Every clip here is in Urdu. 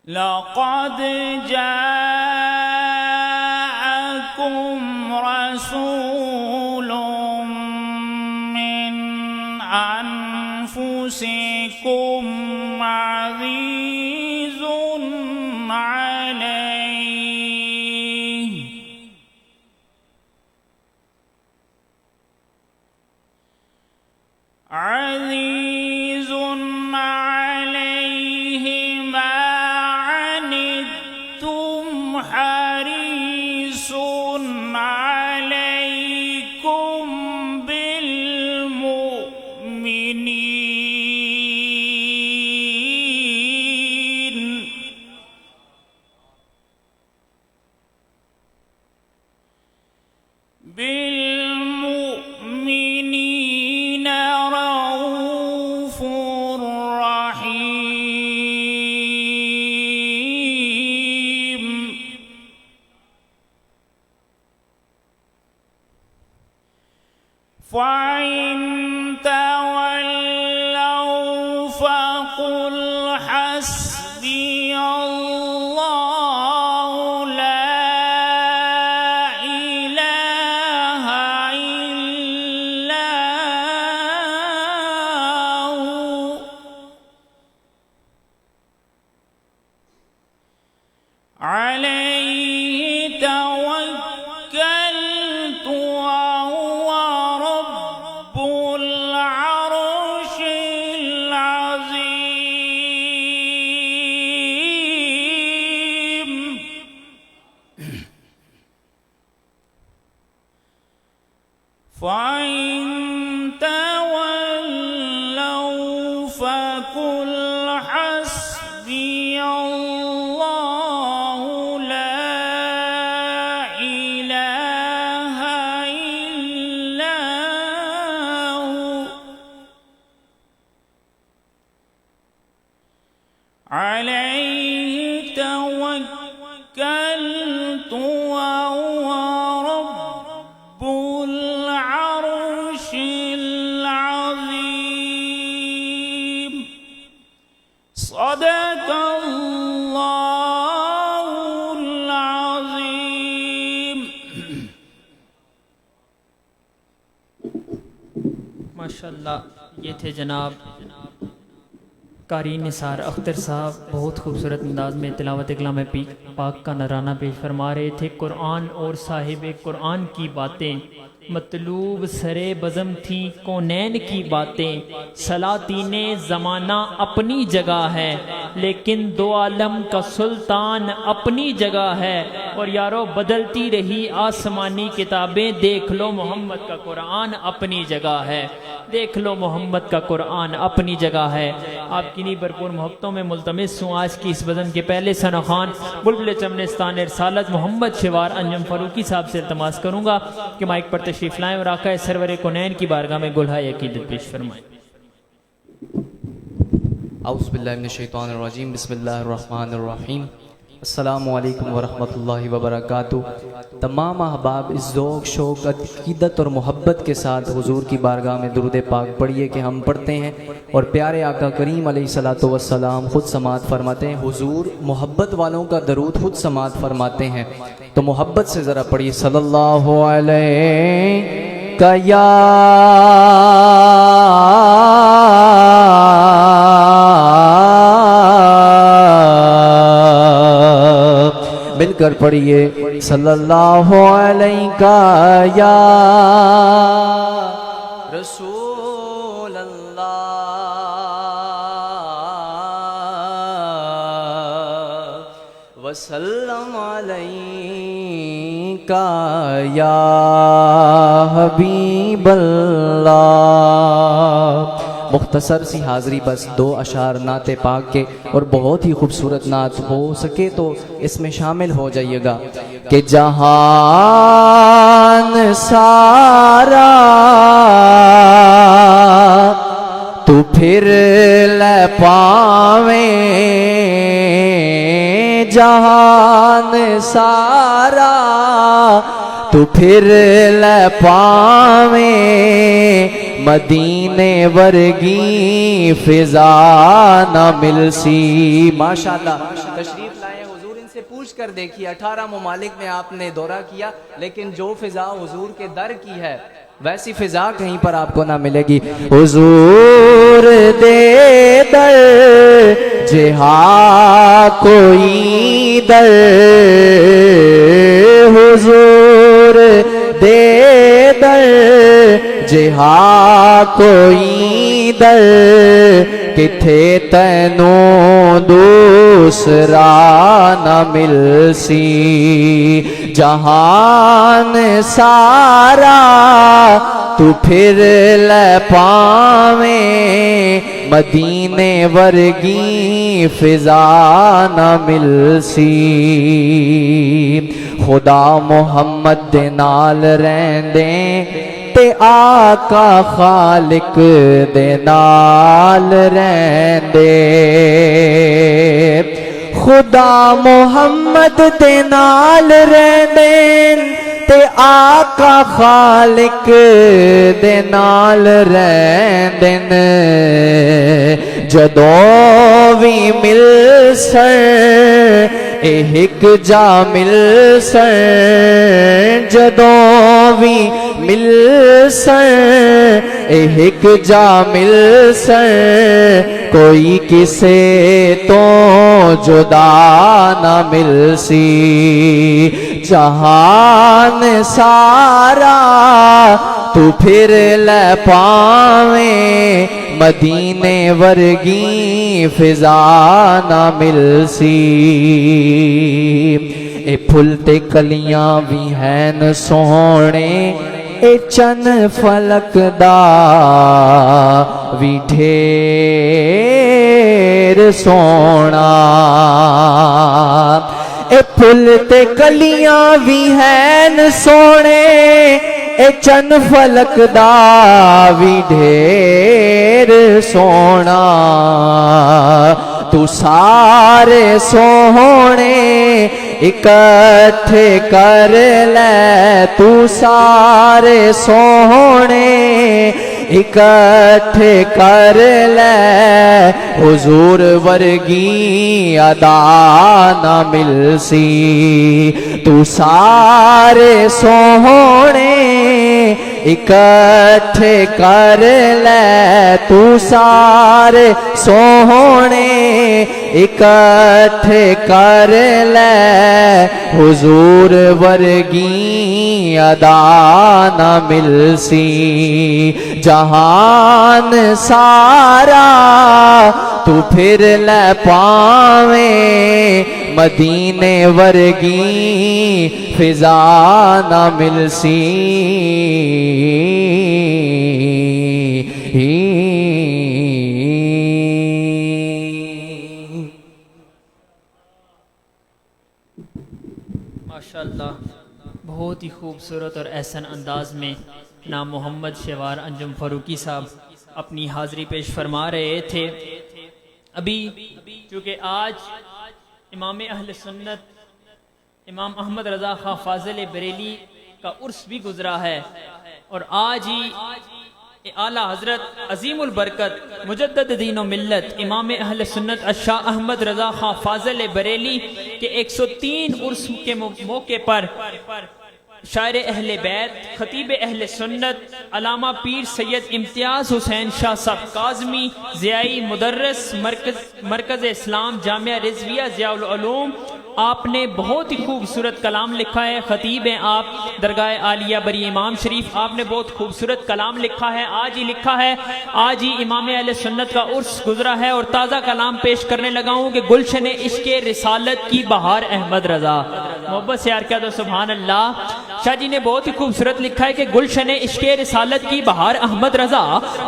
لقد جاءكم رسول من أنفسكم عزيز عليه عزيز عليه ما عنتم حريص عليكم بالمؤمنين رؤوف رحيم فإن تولوا فقل حسبي الله لا إله إلا هو عليه توكلت وهو رب العرش العظيم فإن تولوا فقل حسبي الله لا إله إلا هو عليه توكلت وهو رب العرش العظيم صدق الله العظيم ماشاءاللہ یہ تھے جناب قاری نثار اختر صاحب، بہت خوبصورت انداز میں تلاوت کلام پاک کا نذرانہ پیش فرما رہے تھے۔ قرآن اور صاحب قرآن کی باتیں مطلوب سرے بزم تھی کونین کی باتیں، سلاطین زمانہ اپنی جگہ ہے لیکن دو عالم کا سلطان اپنی جگہ ہے۔ اور یارو بدلتی رہی آسمانی کتابیں، دیکھ لو محمد کا قرآن اپنی جگہ ہے، دیکھ لو محمد کا قرآن اپنی جگہ ہے۔ آپ کی نہیں بھرپور محبتوں میں ملتمس ہوں آج کی اس بزم کے پہلے ثناخوان بلبل چمنستان رسالت محمد شوار انجم فاروقی صاحب سے التماس کروں گا کہ مائک پر تشریف لائیں اور آقا سرور کونین کی بارگاہ میں گلہائے عقیدت پیش فرمائیں۔ اعوذ باللہ من الشیطان الرجیم، بسم اللہ الرحمن الرحیم۔ السلام علیکم ورحمۃ اللہ وبرکاتہ۔ تمام احباب اس ذوق شوق عقیدت اور محبت کے ساتھ حضور کی بارگاہ میں درود پاک پڑھیے کہ ہم پڑھتے ہیں اور پیارے آقا کریم علیہ الصلوۃ والسلام خود سماعت فرماتے ہیں۔ حضور محبت والوں کا درود خود سماعت فرماتے ہیں، تو محبت سے ذرا پڑھیے صلی اللہ علیہ یا مل کر پڑھیے صلی اللہ علیہ یا رسول اللہ وسلم علیہ یا حبیب اللہ۔ مختصر سی حاضری، بس 2 اشعار نعت پاک کے، اور بہت ہی خوبصورت نعت، ہو سکے تو اس میں شامل ہو جائیے گا کہ جہان سارا تو پھر لے پاویں، جہان سارا تو پھر لے پاویں، مدینے ورگی فضا نہ مل سی. ماشاءاللہ تشریف لائے حضور، ان سے پوچھ کر دیکھیے 18 ممالک میں آپ نے دورہ کیا، لیکن جو فضا حضور کے در کی ہے ویسی فضا کہیں پر آپ کو نہ ملے گی. حضور دے در جہاں کوئی در، حضور دے در جہاں کوئی در، کتھے تینوں دوسرا نہ مل سی. جہان سارا تو پھر لے پاویں، مدینے ورگی فضا نہ مل سی. خدا محمد دے نال رہندیں تے آقا خالق دے نال رہندے. خدا محمد دے نال رہندیں تے آقا خالق دے نال رہندن. جدوں وی مل سن ایک جا مل سن، جدوں وی مل سن ایک جا مل سن، کوئی کسے تو جدا نہ مل سی. جہان سارا تو پھر لے پاویں، مدینے ورگی فضا نہ مل سی. اے پھل تے کلیاں بھی ہیں سونے، اے چن فلک دا بھی ڈھیر سونا. اے پھل تے کلیاں بھی ہیں سونے، اے چن فلک دا بھی ڈھیر سونا. تو سارے سونے اکٹھے کر لے، تو سارے سونے اکٹھے کر لے، حضور ورگی ادا نہ مل سی. تو سارے سونے اکٹھے کر لے، تو سارے سونے اکٹھے کر لے، حضور ورگی ادا نہ مل سی. جہان سارا تو پھر لے پاویں، مدینے ورگی فضا نہ مل سی. ماشاءاللہ بہت ہی خوبصورت اور احسن انداز میں نام محمد شیوار انجم فاروقی صاحب اپنی حاضری پیش فرما رہے تھے. ابھی چونکہ آج امام اہل سنت امام احمد رضا خان فاضل بریلی کا عرس بھی گزرا ہے، اور آج ہی اعلیٰ حضرت عظیم البرکت مجدد دین و ملت امام اہل سنت الشاہ احمد رضا خان فاضل بریلی کے 103 عرس کے موقع پر شاعر اہل بیت، خطیب اہل سنت علامہ پیر سید امتیاز حسین شاہ صاحب کاظمی ضیائی مدرس مرکز اسلام جامعہ رضویہ ضیاء العلوم، آپ نے بہت ہی خوبصورت کلام لکھا ہے. خطیب ہیں آپ درگاہ عالیہ بری امام شریف، آپ نے بہت خوبصورت کلام لکھا ہے. آج ہی لکھا ہے، آج ہی امام اہل سنت کا عرس گزرا ہے، اور تازہ کلام پیش کرنے لگا ہوں کہ گلشن عشق رسالت کی بہار احمد رضا. محبت سے یار کیا تو سبحان اللہ. شاہ جی نے بہت ہی خوبصورت لکھا ہے کہ گلشن عشق رسالت کی بہار احمد رضا،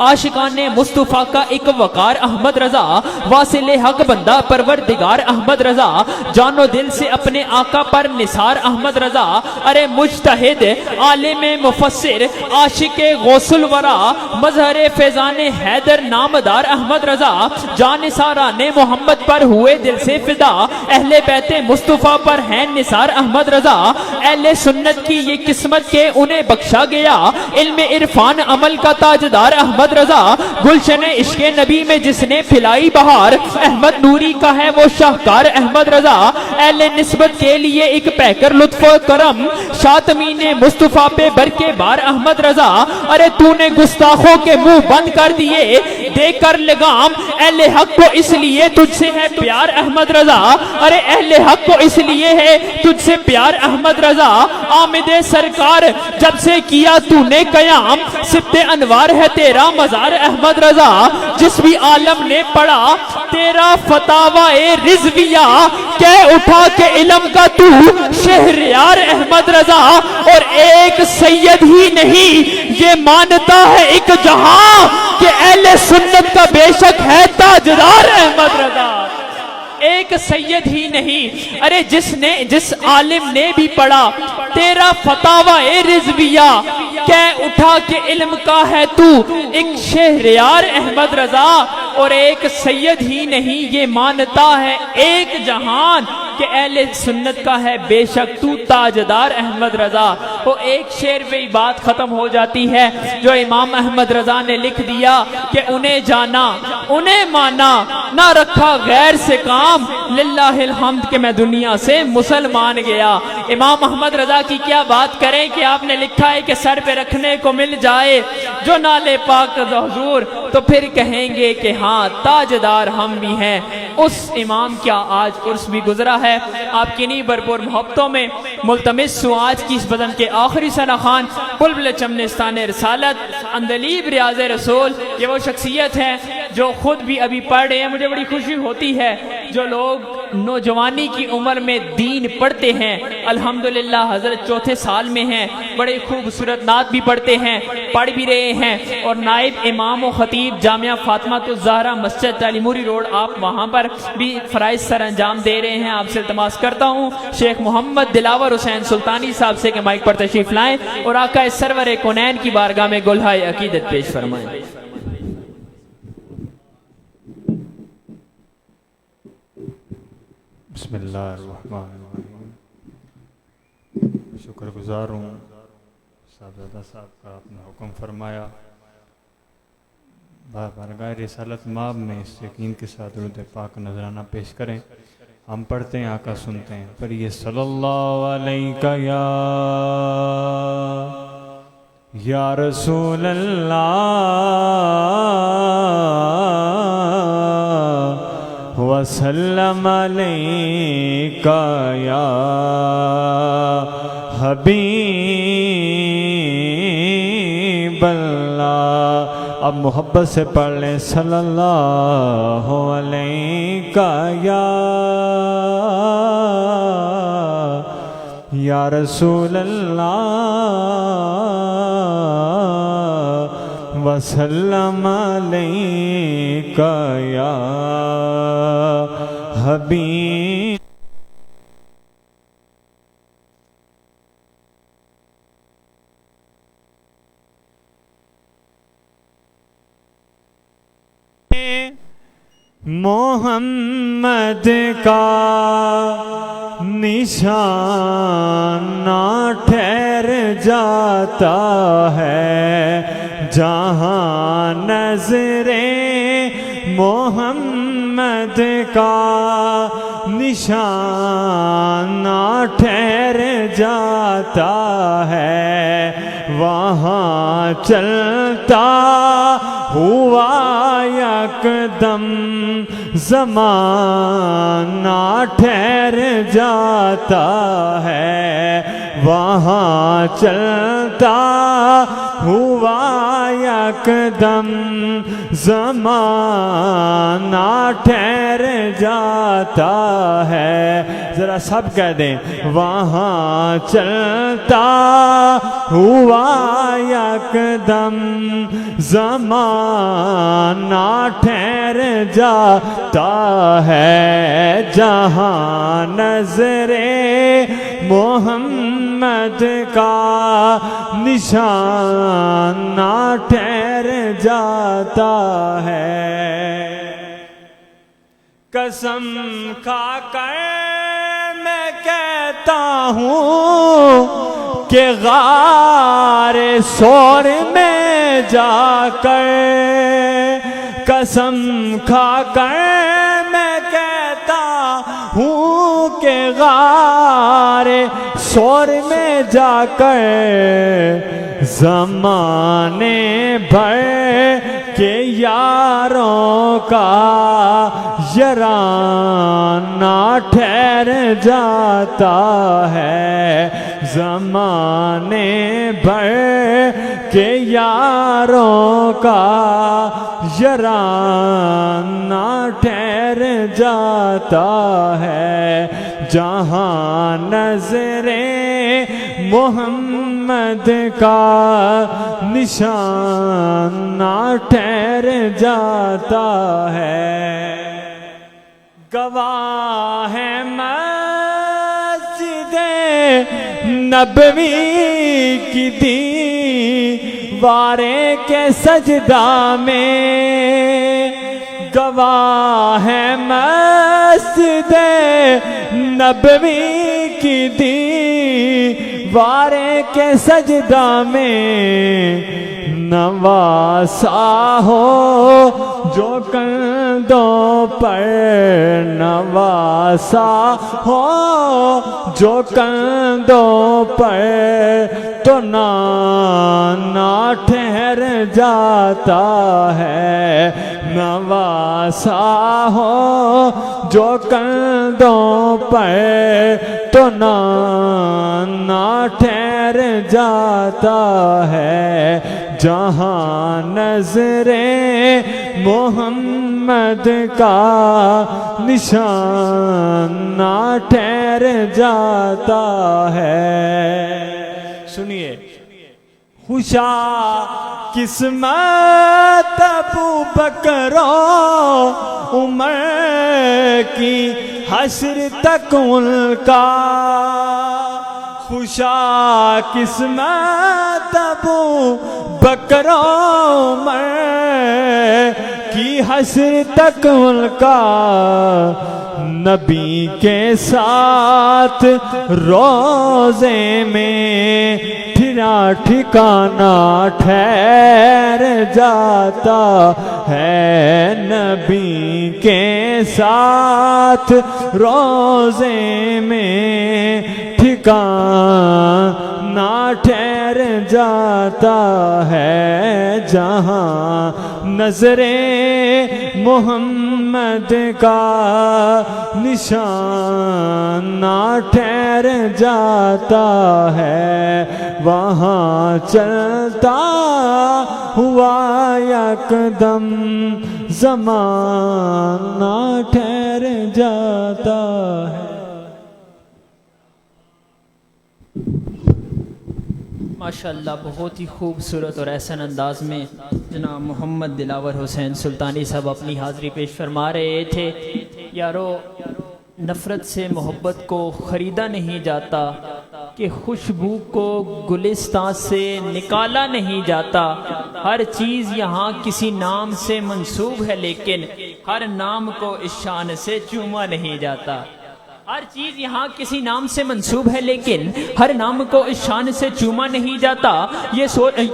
عاشقان مصطفیٰ کا ایک وقار احمد رضا، واصل حق بندہ پروردگار احمد رضا، جان و دل سے اپنے آقا پر نثار احمد رضا، ارے مجتہد عالم مفسر عاشق غوث الورا، مظہر فیضان حیدر نامدار احمد رضا، جان ساران محمد پر ہوئے دل سے فدا، اہل بیت مصطفیٰ پر ہیں نثار تاجدار احمد رضا اہل سنت کی یہ قسمت کے انہیں بخشا گیا، علم عرفان عمل کا تاجدار احمد رضا، گلشن عشق نبی میں جس نے پھیلائی بہار، احمد نوری کا ہے وہ شاہکار احمد رضا، اہل نسبت کے لیے ایک پیکر لطف و کرم، شاطمین مصطفیٰ پہ بر کے بار احمد رضا، ارے تو نے گستاخوں کے منہ بند کر دیے دے کر لگام، اہل حق کو اس لیے تجھ سے ہے پیار احمد رضا، ارے اہل حق کو اس لیے ہے تجھ سے پیار احمد رضا، آمد سرکار جب سے کیا تو نے قیام، سبت انوار ہے تیرا مزار احمد رضا، جس بھی عالم نے پڑھا تیرا فتاوی رضویہ، کہہ اٹھا کہ علم کا تو شہریار احمد رضا، اور ایک سید ہی نہیں یہ مانتا ہے ایک جہاں کہ اہل سنت کا بے شک ہے تاجدار احمد رضا، ایک سید ہی نہیں، ارے جس عالم نے بھی پڑھا تیرا فتاوی رضویہ، کہہ اٹھا کہ علم کا ہے تو ایک شہریار احمد رضا، اور ایک سید ہی نہیں یہ مانتا ہے ایک جہان کہ اہل سنت کا ہے بے شک تو تاجدار احمد رضا۔ وہ ایک شعر پہ ہی بات ختم ہو جاتی ہے جو امام احمد رضا نے لکھ دیا کہ انہیں جانا انہیں مانا نہ رکھا غیر سے کام، للہ الحمد کہ میں دنیا سے مسلمان گیا۔ امام احمد رضا کی کیا بات کریں کہ آپ نے لکھا ہے کہ سر پہ رکھنے کو مل جائے جو نالے پاک حضور تو پھر کہیں گے کہ ہاں تاجدار ہم بھی ہیں۔ اس امام کیا آج عرس بھی گزرا ہے، آپ کی نہیں بھرپور محبتوں میں ملتمس ہوں آج کی اس بدن کے آخری ثنا خوان بلبل چمنستان رسالت اندلیب ریاض رسول، یہ وہ شخصیت ہے جو خود بھی ابھی پڑھ رہے ہیں۔ مجھے بڑی خوشی ہوتی ہے جو لوگ نوجوانی کی عمر میں دین پڑھتے ہیں، الحمدللہ حضرت چوتھے سال میں ہیں، بڑے خوبصورت نعت بھی پڑھتے ہیں، پڑھ بھی رہے ہیں، اور نائب امام و خطیب جامعہ فاطمہ الزہرا مسجد تعلیموری روڈ آپ وہاں پر بھی فرائض سر انجام دے رہے ہیں۔ آپ سے التماس کرتا ہوں شیخ محمد دلاور حسین سلطانی صاحب سے کہ مائک پر تشریف لائیں اور آقا سرور کونین کی بارگاہ میں گلہائے عقیدت پیش فرمائیں۔ بسم اللہ الرحمن الرحیم۔ شکر گزار ہوں صاحبزادہ صاحب کا، آپ نے حکم فرمایا بارگاہ رسالت ماب میں اس یقین کے ساتھ درود پاک نذرانہ پیش کریں۔ ہم پڑھتے ہیں، آقا سنتے ہیں، پڑھیے صلی اللہ علیہ یا رسول اللہ وسلم علیک یا حبیب اللہ۔ اب محبت سے پڑھ لیں صلی اللہ علیہ یا رسول اللہ وسلم علیک یا حبیب۔ محمد کا نشان نہ ٹھہر جاتا ہے جہاں نظر محمد کا نشان نہ ٹھہر جاتا ہے وہاں چلتا ہوا یکدم زمانہ ٹھہر جاتا ہے وہاں چلتا ہوا یکدم زمانہ ٹھہر جاتا ہے۔ ذرا سب کہہ دیں، وہاں چلتا ہوا یکدم زمانہ ٹھہر جاتا ہے جہاں نظر محمد کا نشان نہ ٹھہر جاتا ہے۔ قسم کھا کر میں کہتا ہوں کہ غار سور میں جا کر قسم کھا کر میں کہتا ہوں کہ غار سور میں جا کر زمانے بھر کے یاروں کا یارانہ ٹھہر جاتا ہے، زمانے بھر کے یاروں کا یارانہ ٹھہر جاتا ہے، جہاں نظر محمد کا نشانہ ٹھہر جاتا ہے۔ گواہ ہے مسجد نبوی کی دیواریں کے سجدہ میں، گواہ ہے مسجد نبوی کی دیواریں کے سجدہ میں، نواسا ہو جو کندھوں پر، نواسا ہو جو کندھوں پر، تو نانا ٹھہر جاتا ہے، نواسا ہو جو کندھوں پر، تو نانا ٹھہر جاتا ہے، جہاں نظر محمد کا نشانہ ٹھہر جاتا ہے۔ سنیے، خوشا قسمت ابو بکر و عمر کی حشر تک ان کا، خوشا قسمت ابو بکر و عمر کی حشر تک ان کا، نبی کے ساتھ روزے میں ٹھکانہ ٹھہر جاتا ہے، نبی کے ساتھ روزے میں ٹھکانہ ٹھہر جاتا ہے، جہاں نظر محمد کا نشانہ ٹھہر جاتا ہے، وہاں چلتا ہوا یکدم زمانہ ٹھہر جاتا ہے۔ ماشاءاللہ بہت ہی خوبصورت اور احسن انداز میں جناب محمد دلاور حسین سلطانی صاحب اپنی حاضری پیش فرما رہے تھے۔ یارو، نفرت سے محبت کو خریدا نہیں جاتا، کہ خوشبو کو گلستان سے نکالا نہیں جاتا، ہر چیز یہاں کسی نام سے منسوب ہے، لیکن ہر نام کو اس شان سے چوما نہیں جاتا، ہر چیز یہاں کسی نام سے منسوب ہے، لیکن ہر نام کو اس شان سے چوما نہیں جاتا۔ یہ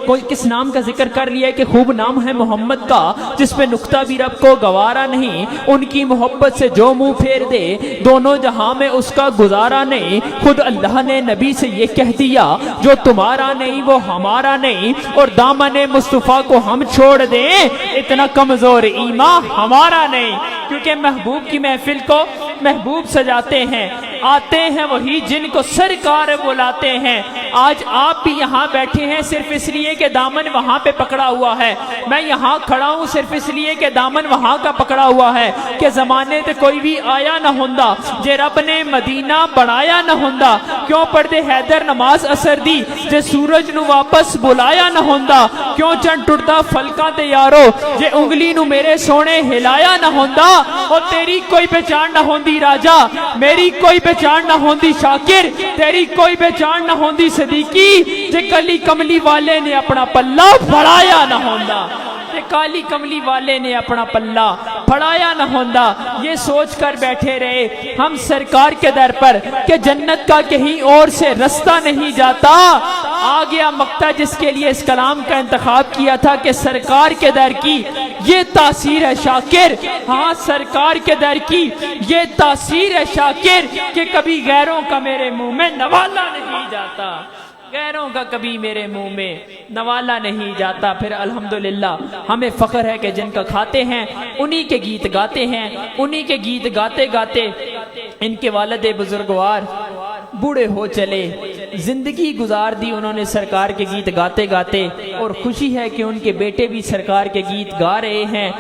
کوئی کس نام کا ذکر کر لیا ہے کہ خوب نام ہے محمد کا، جس پہ نقطہ بھی رب کو گوارا نہیں، ان کی محبت سے جو منہ پھیر دے دونوں جہاں میں اس کا گزارا نہیں۔ خود اللہ نے نبی سے یہ کہہ دیا، جو تمہارا نہیں وہ ہمارا نہیں، اور دامن مصطفیٰ کو ہم چھوڑ دیں اتنا کمزور ایمان ہمارا نہیں، کیونکہ محبوب کی محفل کو محبوب سجاتے ہیں، آتے ہیں وہی جن کو سرکار بلاتے ہیں۔ آج آپ بھی یہاں بیٹھے ہیں صرف اس لیے کہ دامن وہاں پہ پکڑا ہوا ہے، میں یہاں کھڑا ہوں صرف اس لیے کہ دامن وہاں کا پکڑا ہوا ہے، کہ زمانے تے کوئی بھی آیا نہ ہوندا جے رب نے مدینہ بڑھایا نہ ہوندا، کیوں پڑھدے حیدر نماز اثر دی جے سورج نو واپس بلایا نہ ہوندا، کیوں چند ٹردا فلکاں تے یارو جے انگلی نو میرے سونے ہلایا نہ ہوندا، اور تیری کوئی پہچان نہ ہوندی راجا، میری کوئی پہچان نہ ہوندی شاکر، تیری کوئی پہچان نہ ہوندی صدیقی، جے کلی کملی والے نے اپنا پلہ بڑھایا نہ ہوندا، کالی کملی والے نے اپنا پلہ پڑھایا نہ ہوندہ، یہ سوچ کر بیٹھے رہے ہم سرکار کے در پر کہ جنت کا کہیں اور سے رستہ نہیں جاتا۔ آ گیا مقطع جس کے لیے اس کلام کا انتخاب کیا تھا کہ سرکار کے در کی یہ تاثیر ہے شاکر، ہاں سرکار کے در کی یہ تاثیر ہے شاکر کہ کبھی غیروں کا میرے منہ میں نوالا نہیں جاتا، غیروں کا کبھی میرے منہ میں نوالا نہیں جاتا۔ پھر الحمدللہ ہمیں فخر ہے کہ جن کا کھاتے ہیں انہی کے گیت گاتے ہیں، انہی کے گیت گاتے گاتے ان کے والد بزرگوار بوڑھے ہو چلے، زندگی گزار دی انہوں نے سرکار کے گیت گاتے گاتے، اور خوشی ہے کہ ان کے بیٹے بھی سرکار کے گیت گا رہے ہیں۔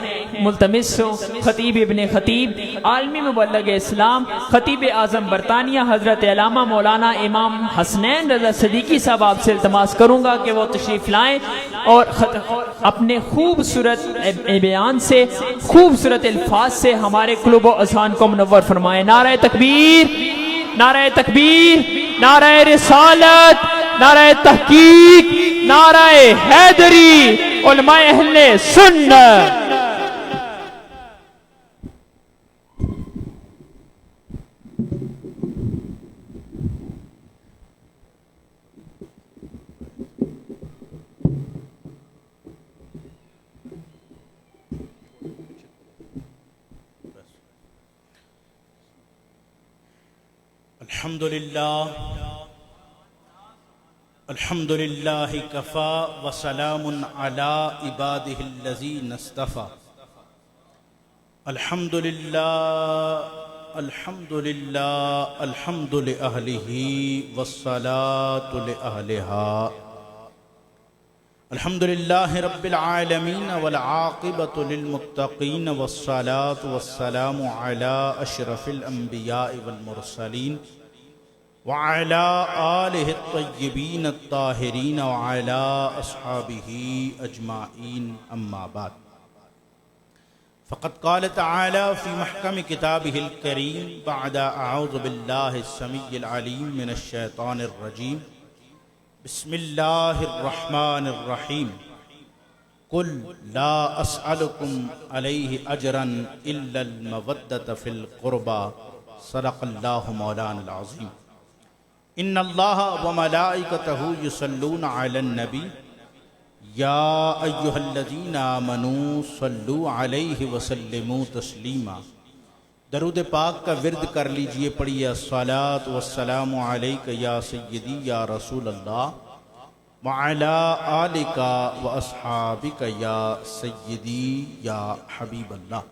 ملتمس ہوں خطیب ابن خطیب عالمی مبلغ اسلام خطیب اعظم برطانیہ حضرت علامہ مولانا امام حسنین رضا صدیقی صاحب آپ سے التماس کروں گا کہ وہ تشریف لائیں اور اپنے خوبصورت بیان سے خوبصورت الفاظ سے ہمارے قلوب و اذہان کو منور فرمائیں۔ نعرہ تکبیر، نعرہ تکبیر، نعرہ رسالت، نعرہ تحقیق، نعرہ حیدری، علماء اہل سنت۔ الحمد للہ کفا وسلام علی عبادہ الذین اصطفى۔ الحمد للہ الحمد للہ الحمد لأہلہ والصلاة لأہلہا۔ الحمد للہ رب العالمین والعاقبۃ للمتقین والصلاة والسلام علی اشرف الانبیاء والمرسلین وعلى آلہ الطیبین الطاہرین وعلى اصحابہ اجمعین، اما بعد۔ فقد قال تعالی فی محکم کتابہ الکریم بعد اعوذ باللہ السمیع العلیم من الشیطان الرجیم، بسم اللہ الرحمن الرحیم، قل لا اسألکم علیہ اجرا الا المودۃ فی القربى، صدق اللہ مولانا العظیم۔ ان اللہ وملائکتہ یصلون علی النبی یا ایہا الذین آمنوا صلوا علیہ وسلموا تسلیما۔ درود پاک کا ورد کر لیجئے، پڑھیے الصلاۃ والسلام علیک یا سیدی یا رسول اللہ وعلی آلک واصحابک یا سیدی یا حبیب اللہ۔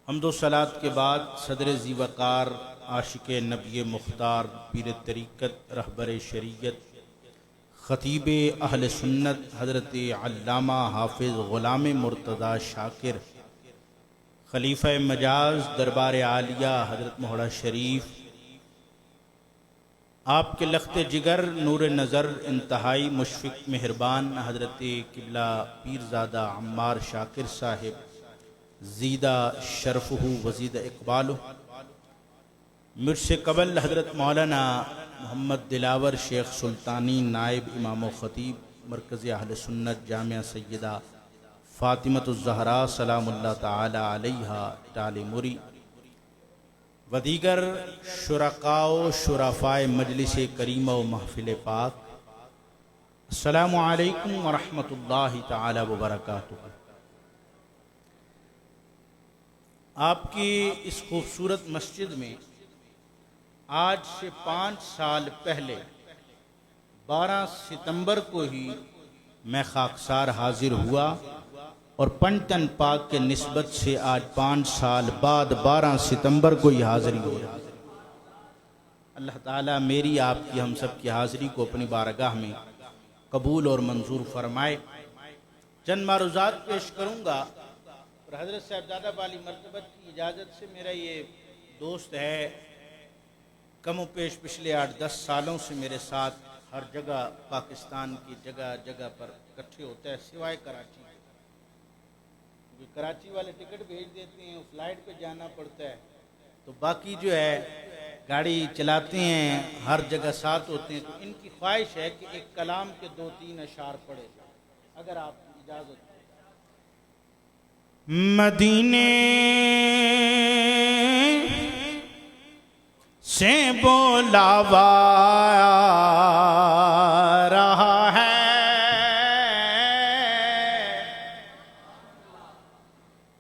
حمد و صلاۃ کے بعد صدر ذی وقار عاشق نبی مختار، پیر طریقت، رہبر شریعت، خطیب اہل سنت حضرت علامہ حافظ غلام مرتضی شاکر، خلیفہ مجاز دربار عالیہ حضرت مہرہ شریف، آپ کے لخت جگر نور نظر انتہائی مشفق مہربان حضرت قبلہ پیرزادہ عمار شاکر صاحب، زیدہ شرفہ وزید اقبالہ، مجھ سے قبل حضرت مولانا محمد دلاور شیخ سلطانی نائب امام و خطیب مرکز اہل سنت جامعہ سیدہ فاطمۃ الزہراء سلام اللہ تعالی علیہا ٹال مری، و دیگر شرکاء و شرفاء مجلس کریمہ و محفل پاک، السلام علیکم ورحمۃ اللہ تعالی وبرکاتہ۔ آپ کی اس خوبصورت مسجد میں آج سے 5 سال پہلے 12 ستمبر کو ہی میں خاکسار حاضر ہوا، اور پنجتن پاک کے نسبت سے آج 5 سال بعد 12 ستمبر کو ہی حاضری ہو رہا ہے۔ اللہ تعالیٰ میری آپ کی ہم سب کی حاضری کو اپنی بارگاہ میں قبول اور منظور فرمائے۔ چند معروضات پیش کروں گا، اور حضرت صاحبزادہ والی مرتبت کی اجازت سے میرا یہ دوست ہے، کم و پیش پچھلے 8-10 سالوں سے میرے ساتھ ہر جگہ پاکستان کی جگہ جگہ پر اکٹھے ہوتا ہے، سوائے کراچی، کیونکہ کراچی والے ٹکٹ بھیج دیتے ہیں، فلائٹ پہ جانا پڑتا ہے، تو باقی جو ہے گاڑی چلاتے ہیں، ہر جگہ ساتھ ہوتے ہیں۔ تو ان کی خواہش ہے کہ ایک کلام کے 2-3 اشعار پڑھے، اگر آپ کی اجازت ہو۔ مدینے سے بولاوا رہا ہے،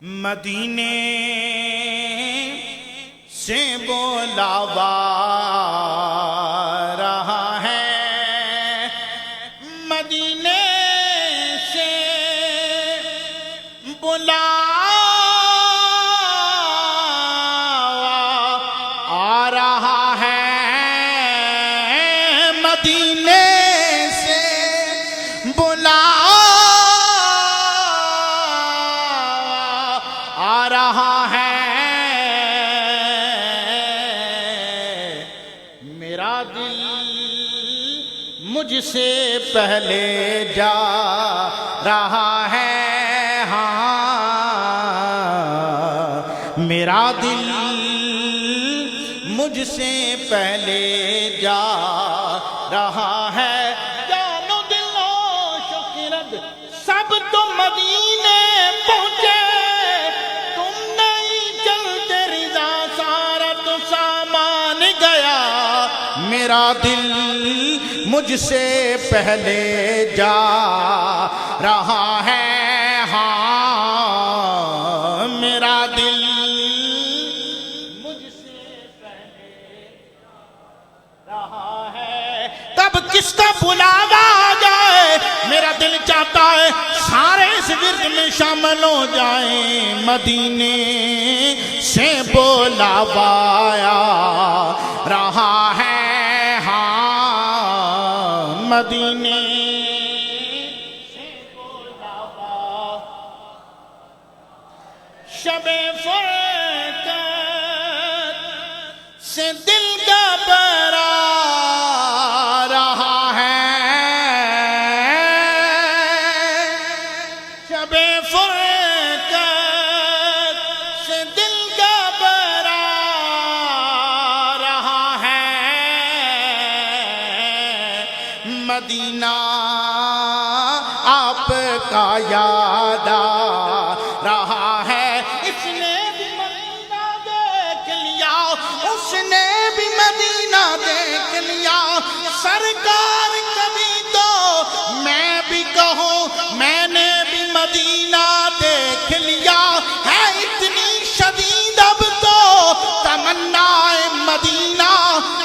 مدینے سے بولاوا رہا ہے، مدینے سے بلاوا آ رہا ہے، مدینے سے بلاوا آ رہا ہے، میرا دل مجھ سے پہلے جا رہا ہے، ہاں میرا دل مجھ سے پہلے جا رہا ہے، جان و دل و شکرت سب تو مدینے پہنچے، تم نہیں چلتے رضا سارا تو سامان گیا، میرا دل مجھ سے پہلے جا رہا ہے، ہاں میرا دل مجھ سے پہلے جا رہا ہے، تب کس کا بلاوا آ جائے، میرا دل چاہتا ہے سارے اس ورد میں شامل ہو جائیں، مدینے سے بلاوا آیا رہا ہے، مدینے سے بولاوا، شب فرقت سے دل گھبرا رہا ہے، شب فرقت سے دل گھبرا رہا ہے، مدینہ آپ کا یاد آ رہا ہے، اس نے بھی مدینہ دیکھ لیا، اس نے بھی مدینہ دیکھ لیا، سرکار کبھی تو میں بھی کہوں میں نے بھی مدینہ دیکھ لیا، ہے اتنی شدید اب تو تمنا مدینہ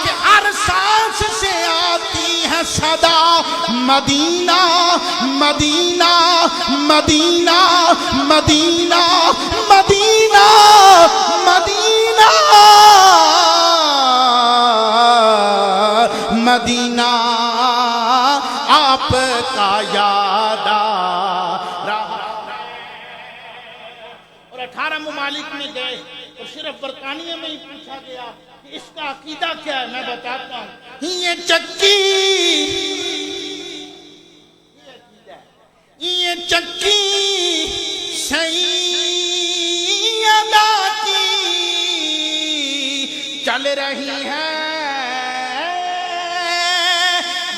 کہ ہر سانس سے آتی ہے صدا، مدینہ مدینہ مدینہ مدینہ مدینہ مدینہ مدینہ آپ کا یاد آ رہا ہے، اور 18 ممالک میں گئے اور صرف برطانیہ میں ہی پوچھا گیا کہ اس کا عقیدہ کیا ہے، میں بتاتا ہوں، یہ چکی سیدہ کی چل رہی ہے،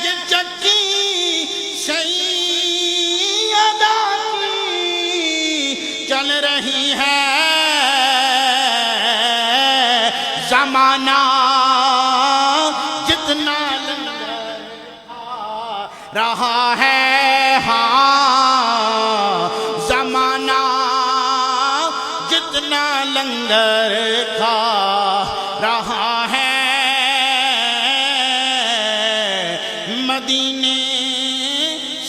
یہ چکی سیدہ کی چل رہی ہے، زمانہ جتنا لنگر رہا ہے، ہاں زمانہ جتنا لنگر کھا رہا ہے، مدینے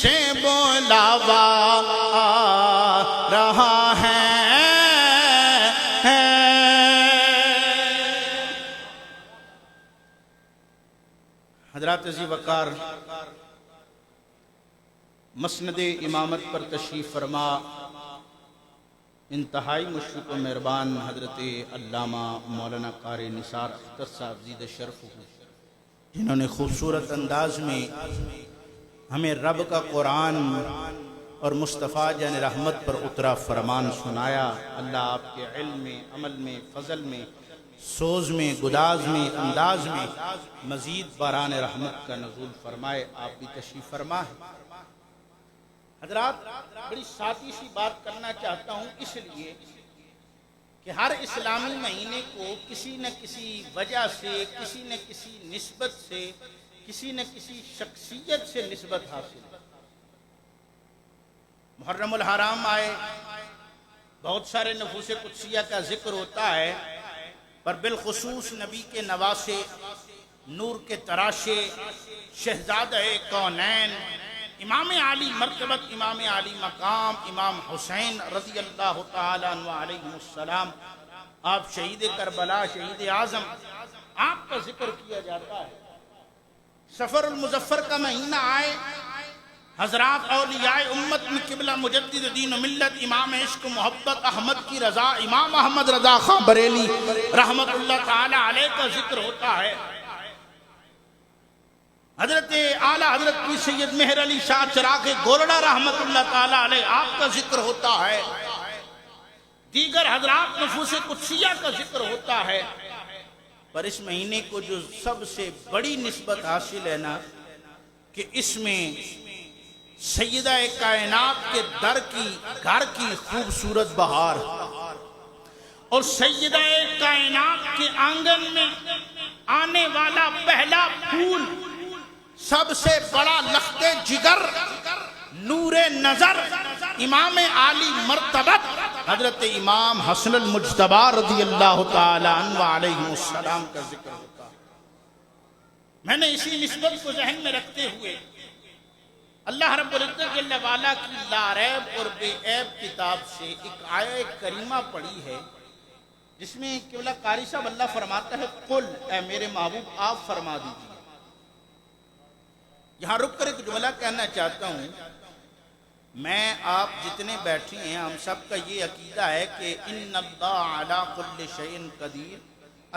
سے بولاوا آ رہا ہے، حضرات عزیز وقار، مسند امامت پر تشریف فرما انتہائی مشفق و مہربان حضرت علامہ مولانا قاری نثار اختر صاحب زید شرف ہو، جنہوں نے خوبصورت انداز میں ہمیں رب کا قرآن اور مصطفیٰ جان رحمت پر اترا فرمان سنایا، اللہ آپ کے علم میں، عمل میں، فضل میں، سوز میں، گداز میں، انداز میں مزید باران رحمت کا نزول فرمائے، آپ بھی تشریف فرما ہے۔ حضرات بڑی سادی سی بات کرنا چاہتا ہوں، اس لیے کہ ہر اسلامی مہینے کو کسی نہ کسی وجہ سے، کسی نہ کسی نسبت سے، کسی نہ کسی شخصیت سے نسبت حاصل ہے۔ محرم الحرام آئے، بہت سارے نفوس قدسیہ کا ذکر ہوتا ہے، پر بالخصوص نبی کے نواسے، نور کے تراشے، شہزادہ کونین، امام عالی مرتبت، امام عالی مقام، امام حسین رضی اللہ تعالیٰ عنہ علیہ السلام، آپ شہید کربلا، شہید اعظم، آپ کا ذکر کیا جاتا ہے۔ سفر المظفر کا مہینہ آئے، حضرات اولیاء امت میں قبلہ مجدد دین و ملت، امام عشق و محبت احمد کی رضا، امام احمد رضا خان بریلی رحمت اللہ تعالی علیہ کا ذکر ہوتا ہے۔ حضرت اعلیٰ حضرت کی سید مہر علی شاہ چراغ گولڑا رحمت اللہ تعالی علیہ آپ کا ذکر ہوتا ہے، دیگر حضرات نفوس قدسیہ کا ذکر ہوتا ہے، پر اس مہینے کو جو سب سے بڑی نسبت حاصل ہے نا، کہ اس میں سیدہ کائنات کے گھر کی خوبصورت بہار، اور سیدہ کائنات کے آنگن میں آنے والا پہلا پھول، سب سے بڑا لخت جگر، نور نظر، امام عالی مرتبت حضرت امام حسن المجتبی رضی اللہ تعالی عنہ علیہ السلام کا ذکر ہوتا ہے۔ میں نے اسی نسبت کو ذہن میں رکھتے ہوئے اللہ رب العزت جل وعلا کی لا ریب اور بے عیب کتاب سے ایک آیت کریمہ پڑھی ہے، جس میں قبلہ قاری صاحب اللہ فرماتا ہے، قل اے میرے محبوب آپ فرما دیجیے۔ یہاں رک کر ایک جملہ کہنا چاہتا ہوں، میں آپ جتنے بیٹھے ہیں ہم سب کا یہ عقیدہ ہے کہ ان اللہ علی کل شیء قدیر،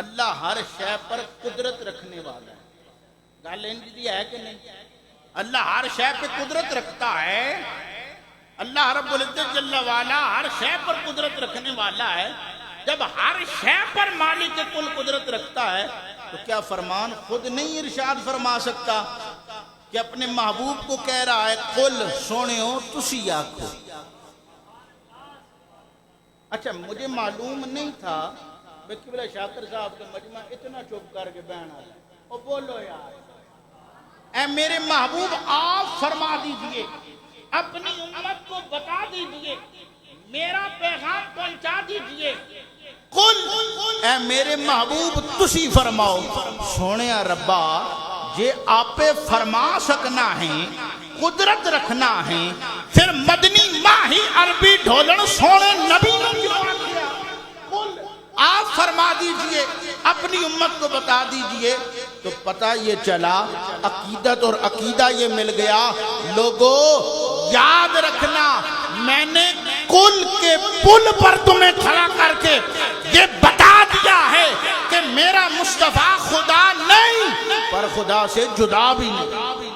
اللہ ہر شے پر قدرت رکھنے والا ہے۔ گل انجی ہے کہ نہیں؟ اللہ ہر شے پہ قدرت رکھتا ہے، اللہ رب العزت جل وعلا ہر شے پر قدرت رکھنے والا ہے۔ جب ہر شے پر مالک کل قدرت رکھتا ہے تو کیا فرمان خود نہیں ارشاد فرما سکتا کہ اپنے محبوب کو کہہ رہا ہے، قل سونیو تسی آکھو۔ اچھا مجھے معلوم نہیں تھا کہ قبلہ شاکر صاحب کا مجمع اتنا چپ کر کے بیان آتا ہے، او بولو یار، اے میرے محبوب آپ فرما دیجئے، اپنی امت کو بتا دیجئے، میرا پیغام پہنچا دیجئے، قل اے میرے محبوب تسی فرماؤ۔ سونے ربا جے آپ فرما سکنا ہے، قدرت رکھنا ہے، پھر مدنی ماہی عربی ڈھولن سونے نبی نے کیوں کیا؟ آپ فرما دیجئے، اپنی امت کو بتا دیجئے، تو پتہ یہ چلا، عقیدت اور عقیدہ یہ مل گیا۔ لوگو یاد رکھنا، میں نے کل کے پل پر تمہیں کھڑا کر کے یہ بتا دیا ہے کہ میرا مصطفیٰ خدا نہیں، پر خدا سے جدا بھی نہیں۔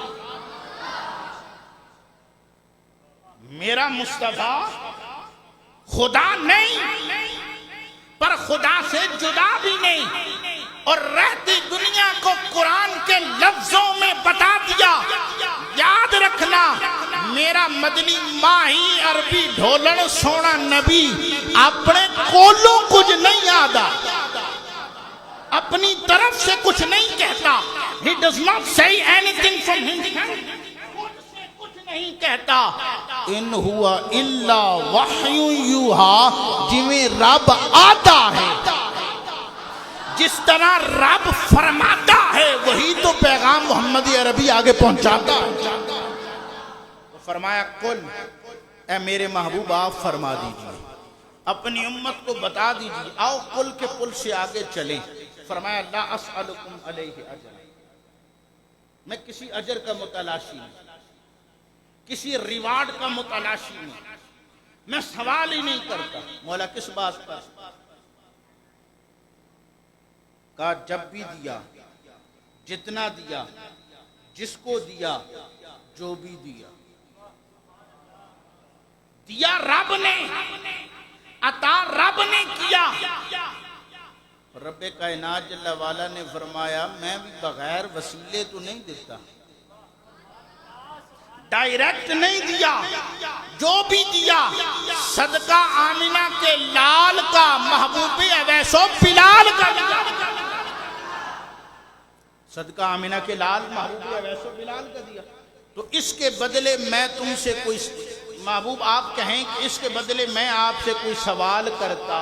میرا مصطفیٰ خدا نہیں، پر خدا سے جدا بھی نہیں، اور رہتی دنیا کو قرآن کے لفظوں میں بتا دیا۔ یاد رکھنا، میرا مدنی ماہی عربی ڈھولن سونا نبی اپنے کولوں کچھ نہیں آدھا، اپنی طرف سے کچھ نہیں کہتا۔ He does not say anything from himself، کچھ نہیں کہتا۔ ان ہوا الا وحی یوحا، جویں رب آتا ہے، جس طرح رب فرماتا ہے وہی تو پیغام محمدی عربی آگے پہنچاتا ہے۔ فرمایا قل اے میرے محبوب آپ فرما دیجئے، اپنی امت کو بتا دیجئے۔ آؤ قل کے پل سے آگے چلیں۔ فرمایا لا اسألکم علیہ اجر، میں کسی اجر کا متلاشی نہیں، کسی ریوارڈ کا متلاشی نہیں، میں سوال ہی نہیں کرتا۔ مولا کس بات پر؟ کہا جب بھی دیا، جتنا دیا، جس کو دیا، جو بھی دیا، دیا رب نے، عطا رب نے کیا۔ رب کائنات جل وعلا نے فرمایا میں بھی بغیر وسیلے تو نہیں دیتا، ڈائریکٹ نہیں دیا، جو بھی دیا صدقہ آمنہ کے لال کا، محبوب اویس و بلال کا دیا۔ صدقہ آمنہ کے لال محبوب اویس و بلال کا دیا، تو اس کے بدلے میں تم سے کوئی، محبوب آپ کہیں کہ اس کے بدلے میں آپ سے کوئی سوال کرتا،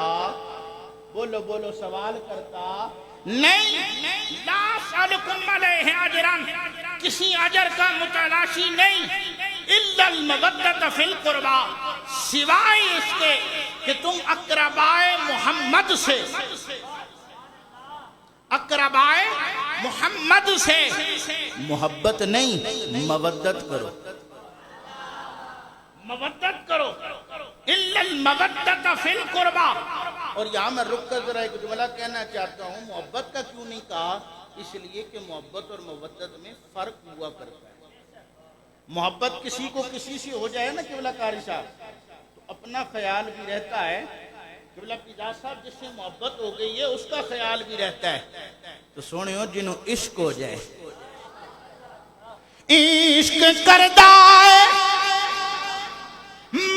بولو بولو، سوال کرتا نہیں، لا اسألکم علیہ اجرا، کسی اجر کا متلاشی نہیں، الا المودۃ فی القربى، سوائے اس کے کہ تم اقربائے محمد سے، اقربائے محمد سے محبت نہیں مودت کرو، مودت کرو، الا المودۃ فی القربى۔ اور یہاں میں رک کر ذرا ایک جملہ کہنا چاہتا ہوں، محبت کا کیوں نہیں کہا؟ اس لیے کہ محبت اور مودت میں فرق ہوا کرتا ہے۔ محبت کسی کو کسی سے ہو جائے نا قبلہ قاری صاحب، تو اپنا خیال بھی رہتا ہے، قبلہ پیزاد صاحب جس سے محبت ہو گئی ہے اس کا خیال بھی رہتا ہے۔ تو سونیو جنہوں عشق ہو جائے، عشق کردہ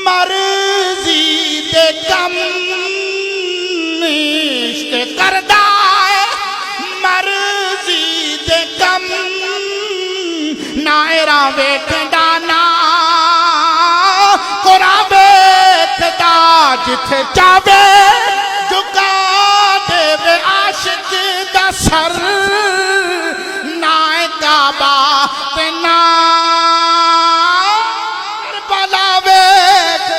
مرضی دے کم، عشق کردہ مرضی دے کم، نائرہ ویکھدانا قرآن ویکھدا، جتھے چاہے جھکا دے وے عاشق دا سر، نائے کعبہ تے کربلا ویکھدا۔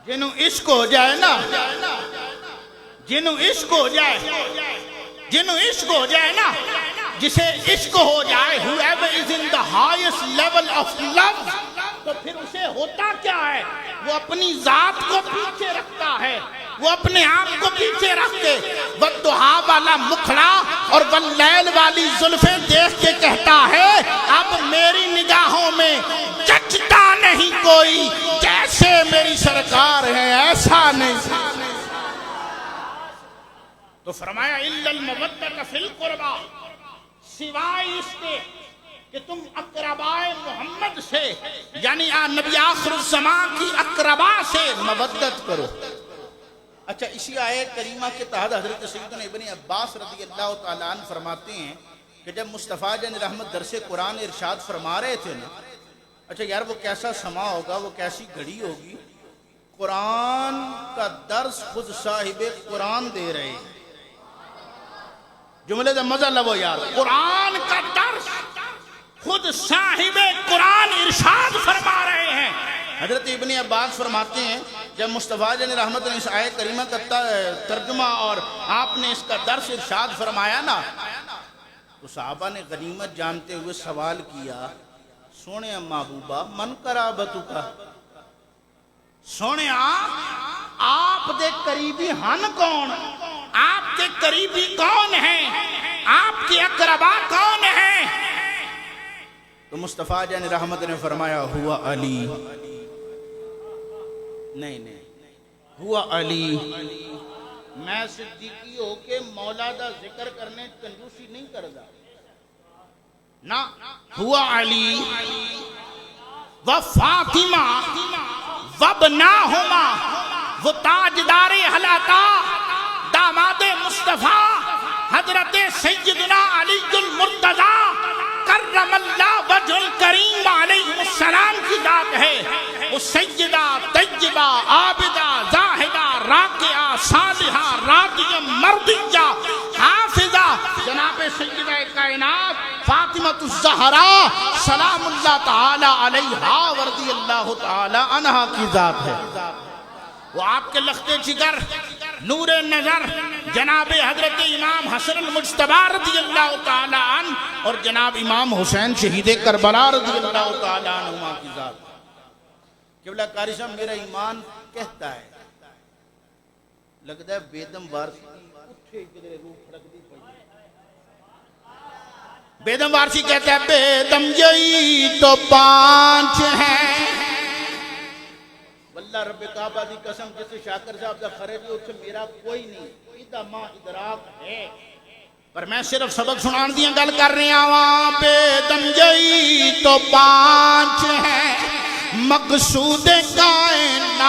جنہوں عشق ہو جائے نا، جنہوں عشق ہو جائے، جنہوں عشق ہو جائے نا، جسے عشق ہو جائے، whoever is in the highest level of love، تو پھر اسے ہوتا کیا ہے؟ وہ اپنی ذات کو پیچھے رکھتا ہے، وہ اپنے آپ کو پیچھے رکھ کے والضحیٰ والا مکھڑا اور واللیل والی زلفیں دیکھ کے کہتا ہے اب میری نگاہوں میں جچتا نہیں کوئی، جیسے میری سرکار ہے ایسا نہیں۔ تو فرمایا الا المودۃ فی القربى، سوائے اس کے کہ تم اقربائے محمد سے، یعنی نبی آخر الزمان کی اقربا سے مودت کرو۔ اچھا، اسی آیت کریمہ کے تحت حضرت سیدنا ابن عباس رضی اللہ تعالیٰ عنہ فرماتے ہیں کہ جب مصطفیٰ جان رحمت درس قرآن ارشاد فرما رہے تھے نا، اچھا یار وہ کیسا سما ہوگا، وہ کیسی گھڑی ہوگی، قرآن کا درس خود صاحب قرآن دے رہے ہیں، جملے دا مزہ لو یار، قرآن کا درس خود صاحب قرآن ارشاد فرما رہے ہیں۔ حضرت ابن عباس فرماتے ہیں جب مصطفیٰ جان رحمت نے اس آیت کریمہ کا ترجمہ اور آپ نے اس کا درس ارشاد فرمایا نا، تو صحابہ نے غنیمت جانتے ہوئے سوال کیا، سونے محبوبہ من قرابتو کا، سونے آپ دے قریبی ہن کون، آپ کے قریبی کون ہیں، آپ کے اقربا کون ہیں؟ تو مصطفیٰ جان رحمت نے فرمایا ہوا علی، نہیں ہوا علی، میں صدیقی ہو کے مولا دا ذکر کرنے کنجوسی نہیں کردا نا، ہوا علی و فاطمہ وابناہما، وہ تاجدار حلاتا داماد مصطفیٰ حضرت سیدنا علی المرتضی کرم اللہ وجہ الکریم علیہ السلام کی ذات ہے، وہ سیدہ طیبہ عابدہ زاہدہ راکعہ صالحہ راضیہ مرضیہ حافظہ جناب سیدہ کائنات فاطمہ الزہراء سلام اللہ تعالی علیہا ورضی اللہ تعالی عنہا کی ذات ہے۔ وہ آپ کے لخت جگر، نور نظر جناب حضرت امام حسن المجتبی رضی اللہ تعالی عنہ اور جناب امام حسین شہید کربلا رضی اللہ تعالی عنہ کی ذات۔ قبلہ قاری صاحب میرا ایمان کہتا ہے، لگتا ہے بیدم وارسی اٹھے کدھر روح پھڑک دی پڑی، بیدم وارسی کہتا ہے بیدم یہی تو پانچ ہیں، واللہ رب کعبہ دی قسم جسے شاکر صاحب دا خریدی اس سے میرا کوئی نہیں، ادھا ماں ادراک ہے، پر میں صرف سبق سنان دیا گل کر رہے ہیں، وہاں پہ دم جئی تو پانچ ہیں، مقصود کائنات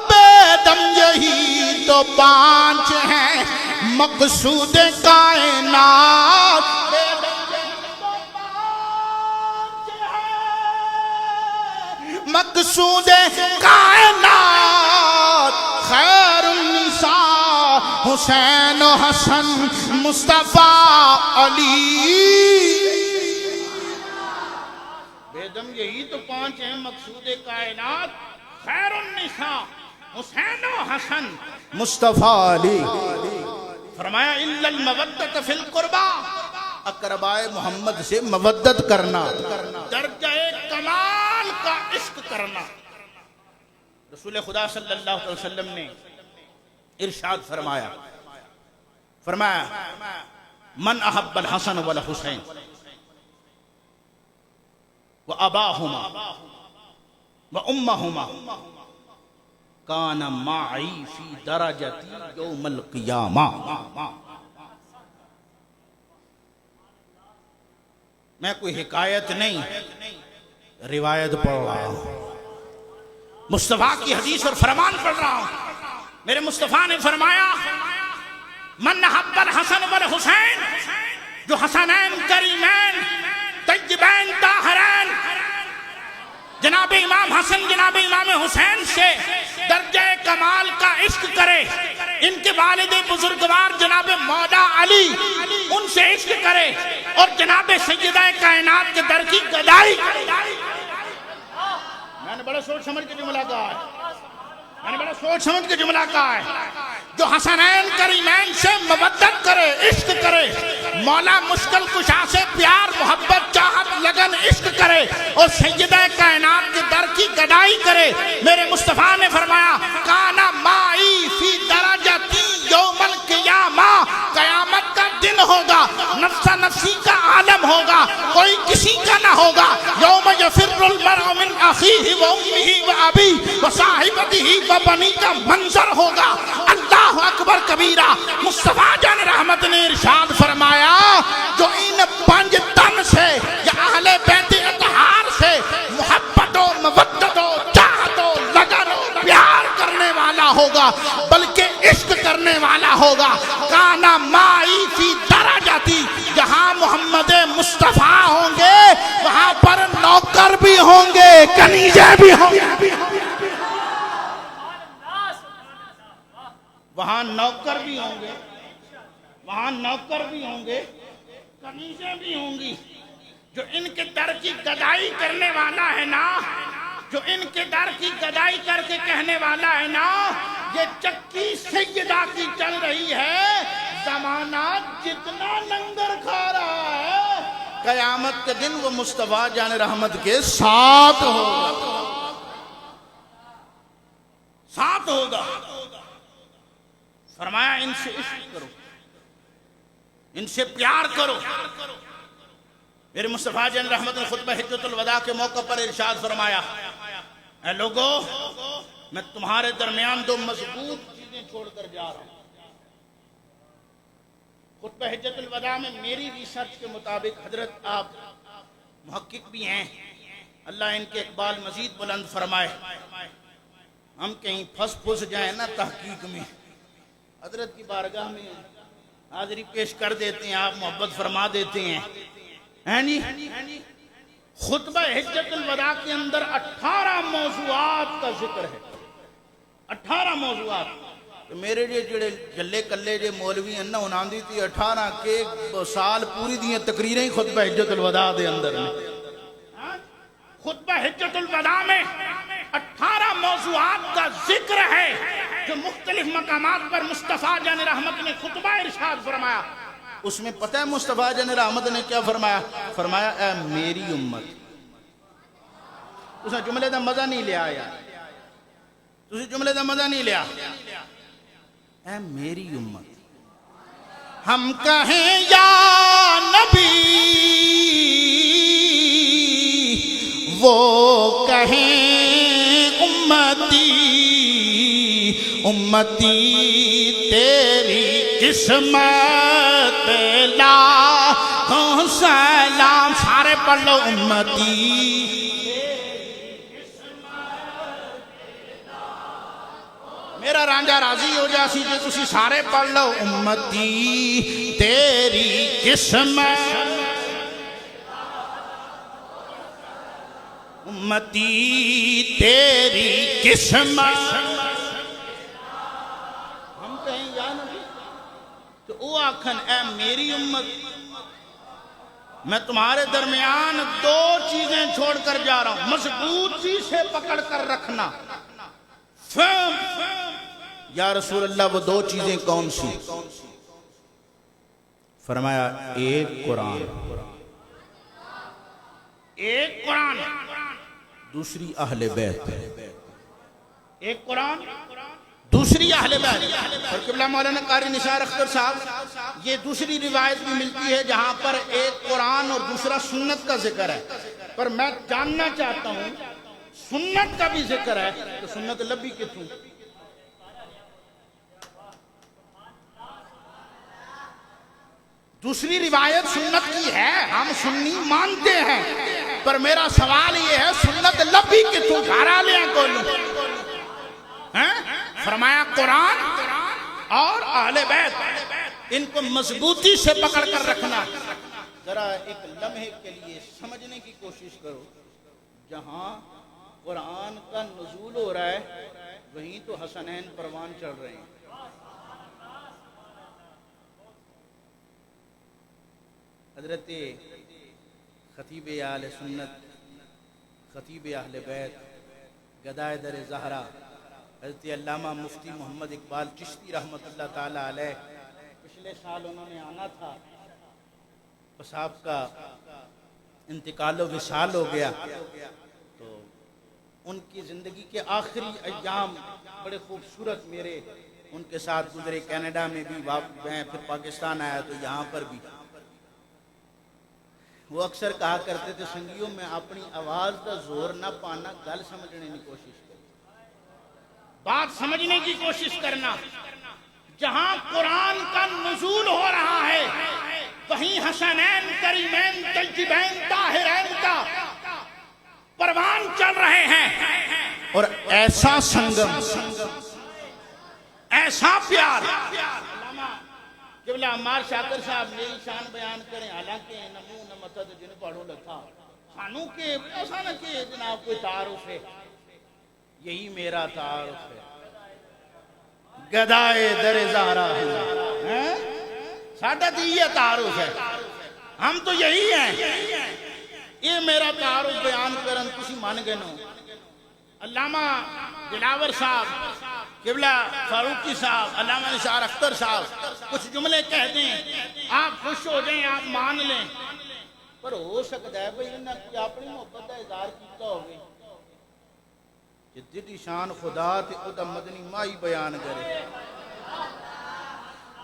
بے دم یہی تو پانچ ہیں مقصود کائنات بے دم یہی تو پانچ ہیں مقصود کائنات خیر النساء حسین و حسن مصطفیٰ علی بے دم یہی تو پانچ ہیں مقصود کائنات خیر النساء حسین و حسن مصطفیٰ علی فرمایا الا المودۃ فی القربى اقربائے محمد سے مودت کرنا درجہ کمال کا عشق کرنا رسول خدا صلی اللہ علیہ وسلم نے ارشاد فرمایا من احب الحسن والحسین واباہما وامہما کان معی فی درجتی یوم القیامہ میں کوئی حکایت نہیں روایت پڑھ رہا ہوں مصطفیٰ کی حدیث اور فرمان پڑھ رہا ہوں میرے مصطفیٰ نے فرمایا من احب الحسن والحسین جو حسنین کریمین طیبین طاہرین جناب امام حسن جناب امام حسین سے درجہ کمال کا عشق کرے ان کے والد بزرگوار جناب مولا علی ان سے عشق کرے اور جناب سیدہ کائنات کے در کی گدائی میں نے بڑا سوچ سمجھ کے جملہ کہا ہے جو حسنین کریمین سے مودت کرے عشق کرے مولا مشکل کشا سے پیار محبت چاہت لگن عشق کرے اور سیدہ کائنات کے در کی گدائی کرے میرے مصطفیٰ نے فرمایا کانا مائی فی درجتی یوم القیامہ قیامت کا دن ہوگا نفسا نفسی کا عالم ہوگا کوئی کسی کا نہ ہوگا یوم یفر المرء من اخیہ و امہ و ابی و صاحبتہ و بنی کا منظر ہوگا اللہ اکبر کبیرہ مصطفیٰ جان رحمت نے ارشاد فرمایا جو ان پنج تن سے یا اہل بیت اطہار سے محبت و مودت و چاہت و لگن و پیار کرنے والا ہوگا بلکہ عشق کرنے والا ہوگا کانا مائی فی درجتی جہاں محمد مصطفیٰ ہوں گے وہاں پر نوکر بھی ہوں گے کنیزیں بھی ہوں گے وہاں نوکر بھی ہوں گے کنیزیں بھی ہوں گی جو ان کے در کی گدائی کرنے والا ہے نا جو ان کے در کی گدائی کر کے کہنے والا ہے نا یہ چکی سیدہ کی چل رہی ہے زمانہ جتنا لنگر کھا رہا ہے قیامت کے دن وہ مصطفیٰ جان رحمت کے ساتھ ہوگا فرمایا ان سے عشق کرو ان سے پیار کرو میرے مصطفیٰ جان رحمت نے خطبہ حجۃ الوداع کے موقع پر ارشاد فرمایا اے لوگو میں تمہارے درمیان دو مضبوط چیزیں چھوڑ کر جا رہا ہوں خطبہ حجۃ الوداع میں میری ریسرچ کے مطابق حضرت آپ محقق بھی ہیں اللہ ان کے اقبال مزید بلند فرمائے ہم کہیں پھنس جائیں نا تحقیق میں حضرت کی بارگاہ میں حاضری پیش کر دیتے ہیں آپ محبت فرما دیتے ہیں جی خطبہ حجۃ الوداع کے اندر 18 موضوعات کا ذکر ہے 18 موضوعات میرے جڑے جلے کلے جے مولوی ہیں نا انہاں دی تھی 18 کے سال پوری دیاں تقریریں خطبہ حجۃ الوداع دے اندر میں خطبہ حجۃ الوداع میں 18 موضوعات کا ذکر ہے جو مختلف مقامات پر مصطفیٰ جان رحمت نے خطبہ ارشاد فرمایا اس میں پتہ ہے مصطفیٰ جان رحمت نے کیا فرمایا اے میری امت اس نے جملے دا مزہ نہیں لیا اے میری امت ہم کہیں یا نبی وہ کہیں امتی تیری قسمت پہ لاکھوں سلام، سارے پڑھ لو امتی میرا رانجا راضی ہو جا سی جے تسی سارے پڑھ لو امتی تیری قسمت، امتی تیری قسمت۔ ہم کہیں یا نبی تو او آکھن اے میری امت، میں تمہارے درمیان دو چیزیں چھوڑ کر جا رہا ہوں، مضبوطی سے پکڑ کر رکھنا۔ یا رسول اللہ وہ دو چیزیں کون سی؟ فرمایا ایک قرآن، ایک قرآن، دوسری اہل بیت۔ ایک قرآن، دوسری اہل بیت۔ اور قبلہ مولانا قاری نثار اختر صاحب، یہ دوسری روایت بھی ملتی ہے جہاں پر ایک قرآن اور دوسرا سنت کا ذکر ہے، پر میں جاننا چاہتا ہوں سنت کا بھی ذکر ہے تو سنت لبی کتوں؟ دوسری روایت سنت کی ہے، ہم سنی مانتے ہیں، پر میرا سوال یہ ہے سنت لبی کتوں گھارا لیا کولوں؟ فرمایا قرآن اور اہل بیت، ان کو مضبوطی سے پکڑ کر رکھنا۔ ذرا ایک لمحے کے لیے سمجھنے کی کوشش کرو، جہاں قرآن کا نزول ہو رہا ہے وہیں تو حسنین پروان چڑھ رہے ہیں۔ حضرت خطیب اہل سنت، خطیب اہل بیت، گدائے در زہرا حضرت علامہ مفتی محمد اقبال چشتی رحمۃ اللہ تعالی علیہ، پچھلے سال انہوں نے آنا تھا، بس آپ کا انتقال و وصال ہو گیا، تو ان کی زندگی کے آخری ایام بڑے خوبصورت میرے ان کے ساتھ گزرے۔ کینیڈا میں بھی میں پھر پاکستان آیا تو یہاں پر بھی وہ اکثر کہا کرتے تھے سنگیوں میں اپنی آواز کا زور نہ پانا، گل سمجھنے کی کوشش کرنا، بات سمجھنے کی کوشش کرنا۔ جہاں قرآن کا نزول ہو رہا ہے وہیں حسنین کریمین طیبین طاہرین کا پروان چل رہے ہیں، اور ایسا سنگم، ایسا پیار۔ قبلہ عمار شاکر صاحب یہی شان بیان کریں، حالانکہ نمو نمتد جن پڑھو لکھا خانوں کے ایسا نہ کہ جناب کوئی تعارف ہے، یہی میرا تعارف ہے، گدائے در زہرا ہے، ساڈا تو یہ تعارف ہے، ہم تو یہی ہیں، یہ میرا تعارف بیان کرن کسی مان گئے نو۔ علامہ دلاور صاحب، قبلہ فاروقی صاحب، علامہ نثار اختر صاحب کچھ جملے کہہ دیں، آپ خوش ہو جائیں، آپ مان لیں، پر ہو سکتا ہے بھئی انہاں کی اپنی محبت کا اظہار کیتا ہوگی، جدی شان خدا تے او دا مدنی مائی بیان کرے،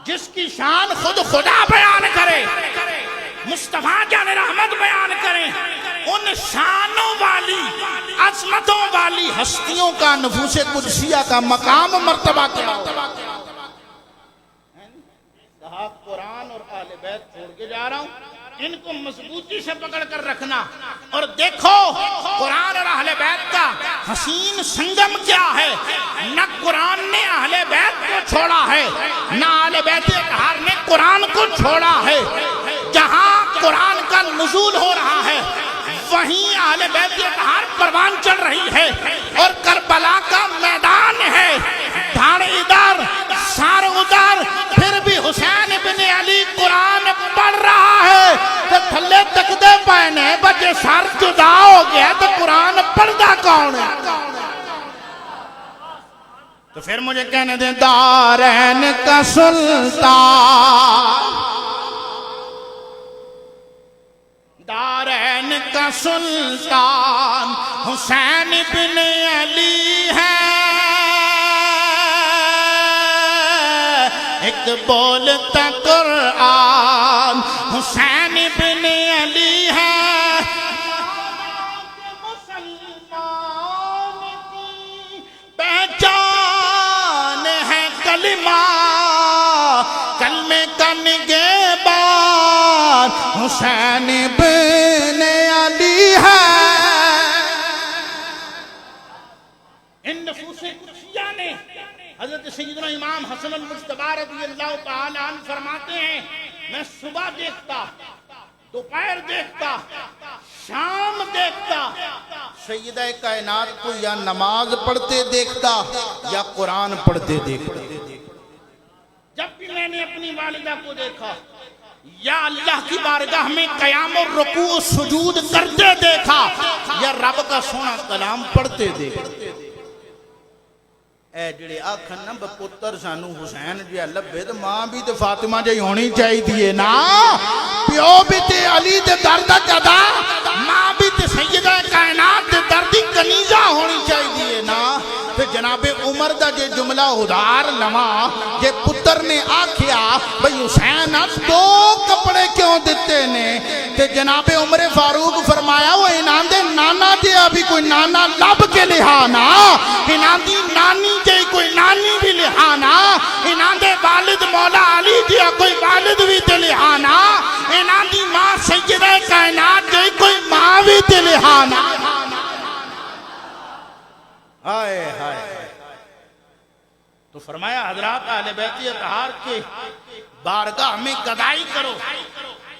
جس کی شان خود خدا بیان کرے، مصطفیٰ جان رحمت بیان کریں، ان شانوں والی عظمتوں والی ہستیوں کا نفوس قدسیہ کا مقام مرتبہ کیا ہو؟ کہا قرآن اور اہل بیت چھوڑ کے جا رہا ہوں، ان کو مضبوطی سے پکڑ کر رکھنا، اور دیکھو قرآن اور اہل بیت کا حسین سنگم کیا ہے، نہ قرآن نے اہل بیت کو چھوڑا ہے، نہ اہل بیت اطہار نے قرآن کو چھوڑا ہے۔ جہاں قرآن کا نزول ہو رہا ہے وہیں اہل بیت اطہار پروان چڑھ رہی ہے، اور کربلا کا میدان ہے، دھاڑ ادھر سار ادھر، پھر بھی حسین بن علی قرآن پڑھ رہا ہے، تو تھلے تک دے پہنے بچے سار جدا ہو گیا تو قرآن پڑھدا کون ہے؟ تو پھر مجھے کہنے دیں دارین کا سلطان، دارین کا سلطان حسین بن علی ہے، ایک بولتا قرآن حسین بن علی ہے، مسلمان کی پہچان ہے کلمہ، کلمے کا نگہباں حسین بن علی ہے۔ ان نفوس قدسیہ نے حضرت سیدنا امام حسن المجتبی رضی اللہ تعالی عنہ فرماتے ہیں میں صبح دیکھتا، دوپہر دیکھتا، شام دیکھتا، سیدہ کائنات کو یا نماز پڑھتے دیکھتا یا قرآن پڑھتے دیکھتا۔ جب بھی میں نے اپنی والدہ کو دیکھا یا اللہ کی بارگاہ میں قیام اور رکوع و سجود کرتے دیکھا یا رب کا سونا کلام پڑھتے دیکھا۔ اے جڑے آکھن نا بپتر سانو حسین جی لبے تو ماں بھی تو فاطمہ جی ہونی چاہی دیئے نا، پیو بھی تے علی دے درد جدا، ماں بھی تے سیدہ کائنات دے دردی کنیزہ ہونی چاہی دیئے نا۔ پھر جناب عمر دا جے جملہ ادھار لما جے پتر نے آکھیا بھئی حسین دو کپڑے کیوں دیتے نے، تے جناب عمر فاروق فرمایا وہ انہاں دے نانا دے ابھی کوئی نانا لب کے لہانا، انہاں دی نانی جے کوئی نانی بھی لہانا، انہاں دے والد مولا علی دیا کوئی والد بھی تے لہانا، انہاں دی ماں سیدہ کائنات جے کوئی ماں بھی تے لہانا۔ ہائے ہائے، تو فرمایا حضرات اہل بیت اطہار کے بارگاہ میں گدائی کرو،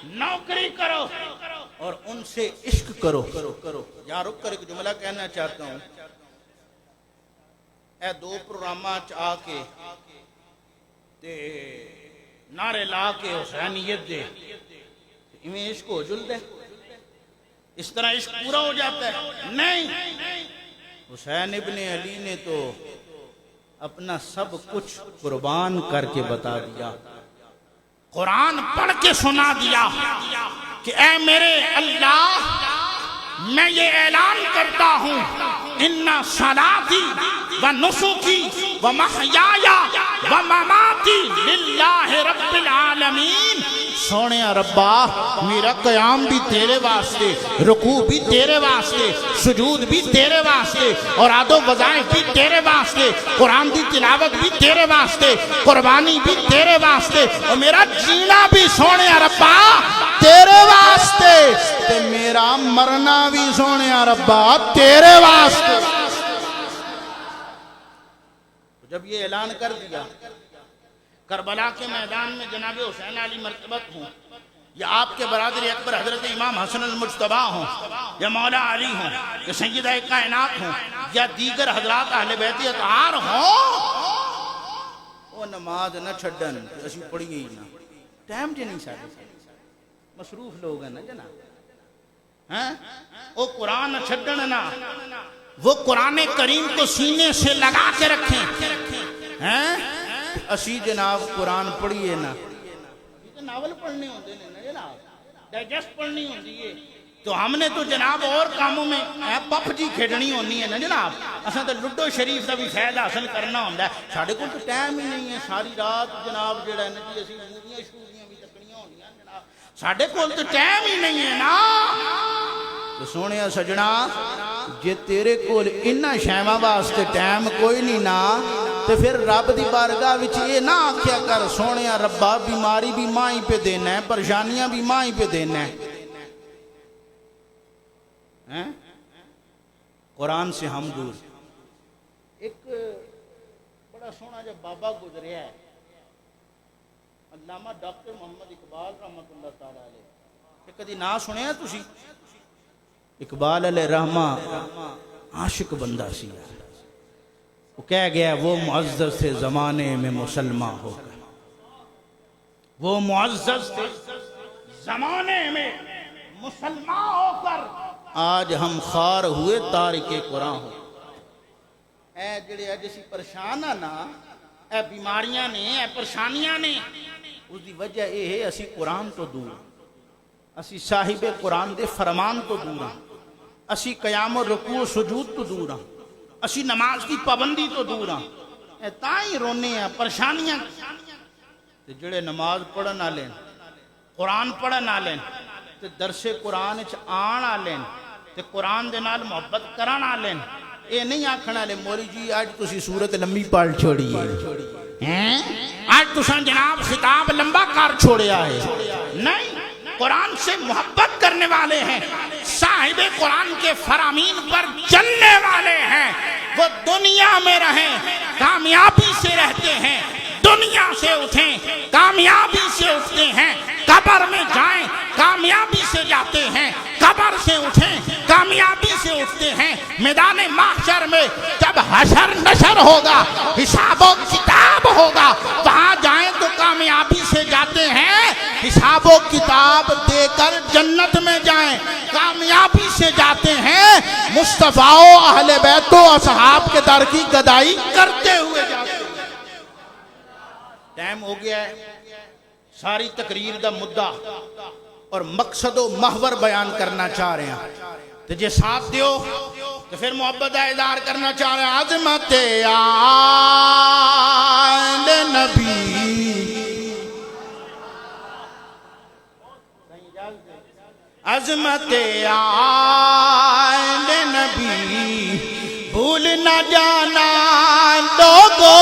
نوکری کرو اور ان سے عشق کرو۔ یہاں رک کر ایک جملہ کہنا چاہتا ہوں، اے دو پروگرامہ آ کے نعرے لا کے حسینیت دے، انہیں عشق ہو جل دے، اس طرح عشق پورا ہو جاتا ہے؟ نہیں، حسین ابن علی نے تو اپنا سب کچھ قربان کر کے بتا دیا، قرآن پڑھ کے سنا دیا کہ اے میرے اللہ میں یہ اعلان کرتا ہوں ان صلاتی و نسکی و محیایا و مماتی للہ رب العالمین۔ سونے ربا میرا قیام بھی تیرے واسطے، رکوع بھی تیرے واسطے، سجود بھی تیرے واسطے، اور آد و وظائف بھی تیرے واسطے، قرآن دی تلاوت بھی تیرے واسطے، قربانی بھی تیرے واسطے، اور میرا جینا بھی سونے ربا تیرے واسطے، تے میرا مرنا بھی سونے ربا تیرے واسطے۔ جب یہ اعلان کر دیا کربلا کے میدان میں جناب حسین علی مرتبت ہوں یا آپ کے برادر اکبر حضرت امام حسن المجتبی ہوں یا مولا علی ہوں یا سیدہ کائنات ہوں یا دیگر حضرات اہل بیت اطہار ہوں، وہ نماز نہ چھڑن اسی پڑھی گئی نا، ٹائم جی نہیں ساڑھے، مصروف لوگ ہیں نا جناب، وہ قرآن نہ چھڑن نا، وہ قرآن کریم کو سینے سے لگا کے رکھیں، اسی جناب قرآن پڑھئے نا، ناول پڑھنے ہوندے نا جناب، ڈائجسٹ پڑھنی ہوندی ہے، تو ہم نے تو جناب اور کاموں میں پپ جی کھیڑنی ہونی ہے نا جناب، اساں تو لڈو شریف دا بھی فائدہ حاصل کرنا ہوندا ہے، ساڑھے کو تو ٹائم ہی نہیں ہے، ساری رات جناب جڑا ہے نا جی اسی موویاں شوریاں بھی تکڑیاں ہونیاں جناب، ساڑھے کو تو ٹائم ہی نہیں ہے نا۔ تو سونے سجنا جے تیرے کول انہاں شیواں واسطے ٹائم کوئی نہیں نا، تو پھر رب دی بارگاہ وچ یہ نہ آکھیا کر سونے ربا بیماری بھی ماں ہی پہ دینا ہے، پریشانیاں بھی ماں ہی پہ دینا ہے۔ قرآن سے ہم دور۔ ایک بڑا سونا جب بابا گزریا ہے علامہ ڈاکٹر محمد اقبال رحمت اللہ تعالیٰ علیہ، ایک کدی نہ سنے ہیں تسی؟ اقبال علیہ رحمہ عاشق بندہ سی، وہ کہہ گیا وہ معزز تھے زمانے میں مسلمان ہو کر، وہ معزز تھے زمانے میں مسلمان ہو کر، آج ہم خار ہوئے تارک قرآن ہو۔ اے جڑے جیسی پریشان نا، اے بیماریاں نے، اے پریشانیاں نے، اس دی وجہ یہ ہے اسی قرآن تو دور، اسی صاحب قرآن دے فرمان تو دور ہاں، اسی قیام و رکوع و سجود تو دور ہاں، اسی نماز کی پابندی تو دور ہاں، اے تائیں رونے ہیں پریشانیاں۔ تے جڑے نماز پڑھن آلیں، قرآن پڑھن آلیں، تے درس قرآن آن آلیں، تے قرآن دے نال محبت کرن آلیں، اے نہیں آکھنا لے مولی جی آج تسی سورت لمبی پڑھ چھوڑی ہے، آج تساں جناب خطاب لمبا کر چھوڑیا ہے، نہیں، قرآن سے محبت کرنے والے ہیں، صاحب قرآن کے فرامین پر چلنے والے ہیں، وہ دنیا میں رہیں کامیابی سے رہتے ہیں، دنیا سے اٹھیں کامیابی سے اٹھتے ہیں، قبر میں جائیں کامیابی سے جاتے ہیں، قبر سے اٹھیں کامیابی سے اٹھتے ہیں، میدان محشر میں جب حشر نشر ہوگا، حساب و کتاب ہوگا، وہاں جائیں تو کامیابی سے جاتے ہیں، حساب و کتاب دے کر جنت میں جائیں کامیابی سے جاتے ہیں، مصطفیٰ و اہل بیت و اصحاب کے در کی گدائی کرتے ہوئے جاتے ہیں۔ ٹائم ہو گیا ہے، ساری تقریر دا مدعا اور مقصد و محور بیان کرنا چاہ رہے ہیں، تو جے ساتھ دیو تو پھر محبت کا اظہار کرنا چاہ رہے ہیں۔ عظمت آل نبی، عظمت آل نبی بھول نہ جانا لوگو،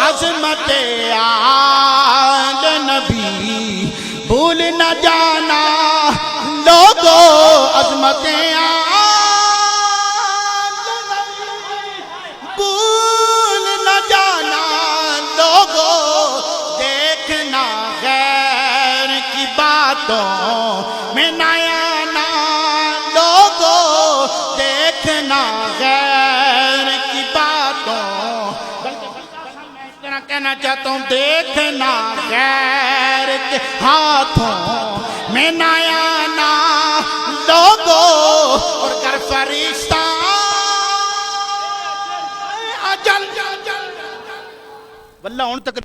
عظمت آل نبی بھول نہ جانا لوگو، عظمت آل نبی بھول نہ جانا لوگو، دیکھنا غیر کی باتوں میں نہ آنا لوگو، دیکھنا غیر کی باتوں، میں کہنا چاہتا ہوں دیکھنا غیر کے ہاتھوں میں نہ آنا لوگو، اور گر فرشتہ اجل واللہ ان تک